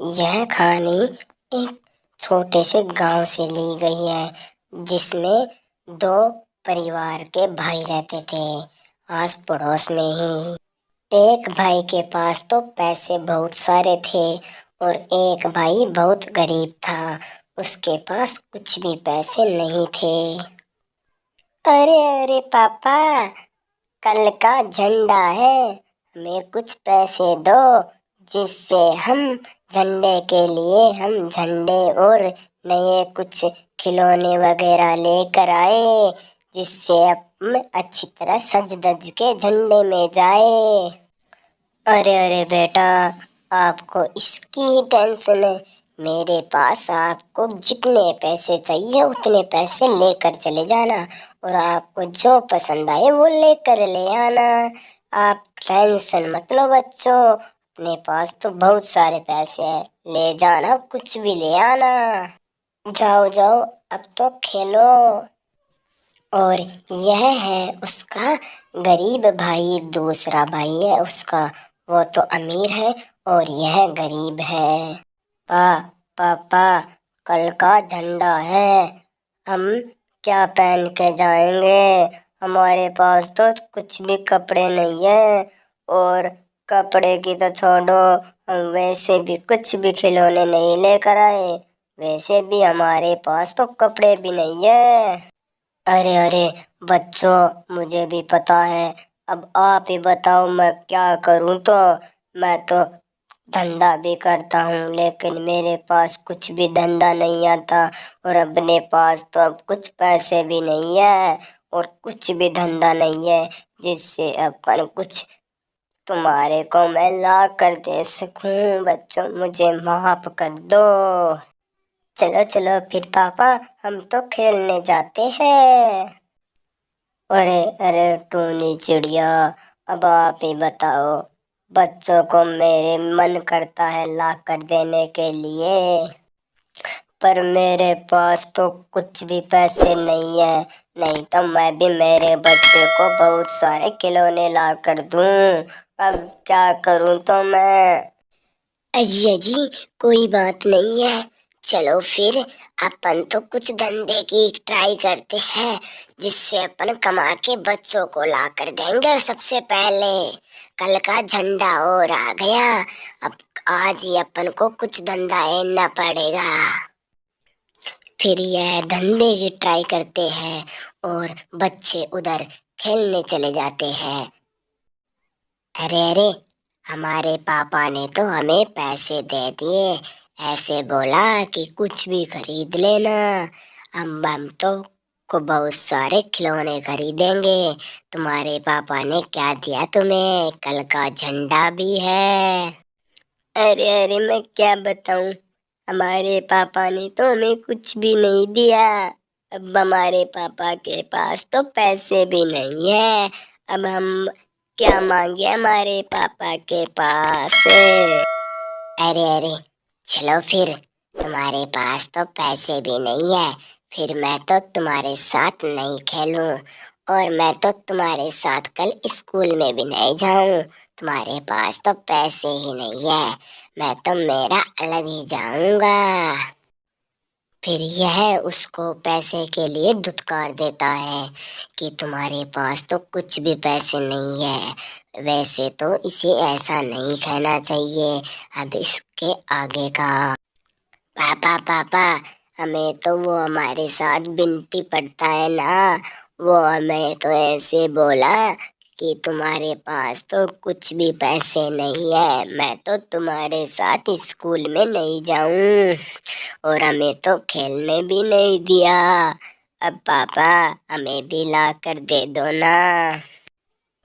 यह कहानी एक छोटे से गांव से ली गई है जिसमें दो परिवार के भाई रहते थे आस पड़ोस में ही। एक भाई के पास तो पैसे बहुत सारे थे और एक भाई बहुत गरीब था। उसके पास कुछ भी पैसे नहीं थे। अरे अरे पापा, कल का झंडा है, हमें कुछ पैसे दो जिससे हम झंडे के लिए हम झंडे और नए कुछ खिलौने वगैरह लेकर आए, जिससे हम अच्छी तरह सज धज के झंडे में जाए। अरे अरे बेटा, आपको इसकी ही टेंशन है। मेरे पास आपको जितने पैसे चाहिए उतने पैसे लेकर चले जाना और आपको जो पसंद आए वो लेकर ले आना। आप टेंशन मत लो बच्चों, अपने पास तो बहुत सारे पैसे हैं, ले जाना कुछ भी ले आना। जाओ जाओ, अब तो खेलो। और यह है उसका गरीब भाई, दूसरा भाई है उसका, वो तो अमीर है और यह गरीब है। पापा, कल का झंडा है, हम क्या पहन के जाएंगे? हमारे पास तो कुछ भी कपड़े नहीं है और कपड़े की तो छोड़ो, हम वैसे भी कुछ भी खिलौने नहीं लेकर आए, वैसे भी हमारे पास तो कपड़े भी नहीं है। अरे अरे बच्चों, मुझे भी पता है, अब आप ही बताओ मैं क्या करूं। तो मैं तो धंधा भी करता हूँ लेकिन मेरे पास कुछ भी धंधा नहीं आता और अपने पास तो अब कुछ पैसे भी नहीं है और कुछ भी धंधा नहीं है जिससे अपन कुछ तुम्हारे को मैं ला कर दे सकूं। बच्चों, मुझे माफ कर दो। चलो चलो फिर पापा, हम तो खेलने जाते हैं। अरे अरे टूनी चिड़िया, अब आप ही बताओ, बच्चों को मेरे मन करता है ला कर देने के लिए, पर मेरे पास तो कुछ भी पैसे नहीं है। नहीं तो मैं भी मेरे बच्चे को बहुत सारे खिलौने ला कर दूं। अब क्या करूं तो मैं? अजी अजी, कोई बात नहीं है, चलो फिर अपन तो कुछ धंधे की ट्राई करते हैं जिससे अपन कमा के बच्चों को ला कर देंगे। सबसे पहले कल का झंडा और आ गया, अब आज ही अपन को कुछ धंधा ढूंढना पड़ेगा। फिर यह धंधे की ट्राई करते हैं और बच्चे उधर खेलने चले जाते हैं। अरे अरे, हमारे पापा ने तो हमें पैसे दे दिए, ऐसे बोला कि कुछ भी खरीद लेना। हम तो को बहुत सारे खिलौने खरीदेंगे। तुम्हारे पापा ने क्या दिया तुम्हें? कल का झंडा भी है। अरे अरे, मैं क्या बताऊं, हमारे पापा ने तो हमें कुछ भी नहीं दिया। अब हमारे पापा के पास तो पैसे भी नहीं है, अब हम क्या मांगे हमारे पापा के पास? अरे अरे, चलो फिर, तुम्हारे पास तो पैसे भी नहीं है, फिर मैं तो तुम्हारे साथ नहीं खेलूं और मैं तो तुम्हारे साथ कल स्कूल में भी नहीं जाऊं। तुम्हारे पास तो पैसे ही नहीं है, मैं तो मेरा अलग ही जाऊंगा। फिर यह उसको पैसे के लिए धुतकार देता है कि तुम्हारे पास तो कुछ भी पैसे नहीं है। वैसे तो इसे ऐसा नहीं कहना चाहिए, अब इसके आगे का। पापा पापा, हमें तो वो हमारे साथ बिनती पड़ता है ना, वो हमें तो ऐसे बोला कि तुम्हारे पास तो कुछ भी पैसे नहीं है, मैं तो तुम्हारे साथ स्कूल में नहीं जाऊं और हमें तो खेलने भी नहीं दिया। अब पापा, हमें भी ला कर दे दो ना।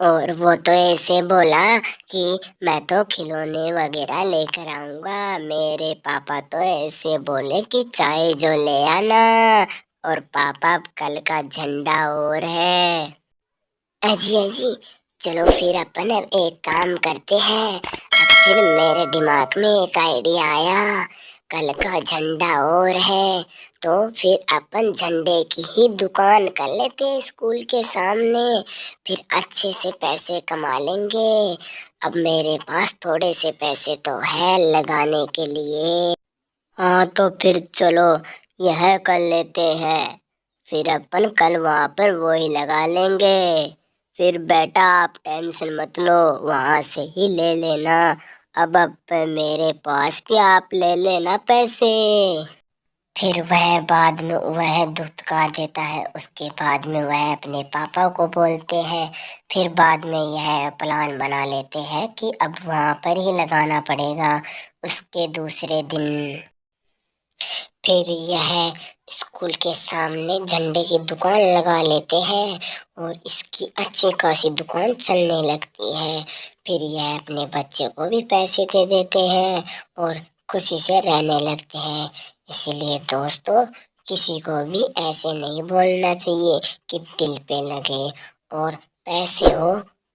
और वो तो ऐसे बोला कि मैं तो खिलौने वगैरह लेकर आऊंगा। मेरे पापा तो ऐसे बोले कि चाय जो ले आना, और पापा कल का झंडा और है। अजी अजी, चलो फिर अपन अब एक काम करते हैं। अब फिर मेरे दिमाग में एक आइडिया आया, कल का झंडा और है, तो फिर अपन झंडे की ही दुकान कर लेते हैं स्कूल के सामने। फिर अच्छे से पैसे कमा लेंगे। अब मेरे पास थोड़े से पैसे तो है लगाने के लिए। हाँ तो फिर चलो यह कर लेते हैं। फिर अपन कल वहाँ पर वही लगा लेंगे। फिर बेटा आप टेंशन मत लो, वहाँ से ही ले लेना। अब मेरे पास भी आप ले लेना पैसे। फिर वह बाद में वह धुतकार देता है। उसके बाद में वह अपने पापा को बोलते हैं। फिर बाद में यह प्लान बना लेते हैं कि अब वहाँ पर ही लगाना पड़ेगा। उसके दूसरे दिन फिर यह स्कूल के सामने झंडे की दुकान लगा लेते हैं और इसकी अच्छी खासी दुकान चलने लगती है। फिर यह अपने बच्चे को भी पैसे दे देते हैं और खुशी से रहने लगते हैं। इसलिए दोस्तों, किसी को भी ऐसे नहीं बोलना चाहिए कि दिल पे लगे, और पैसे हो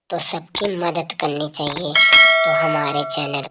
तो सबकी मदद करनी चाहिए। तो हमारे चैनल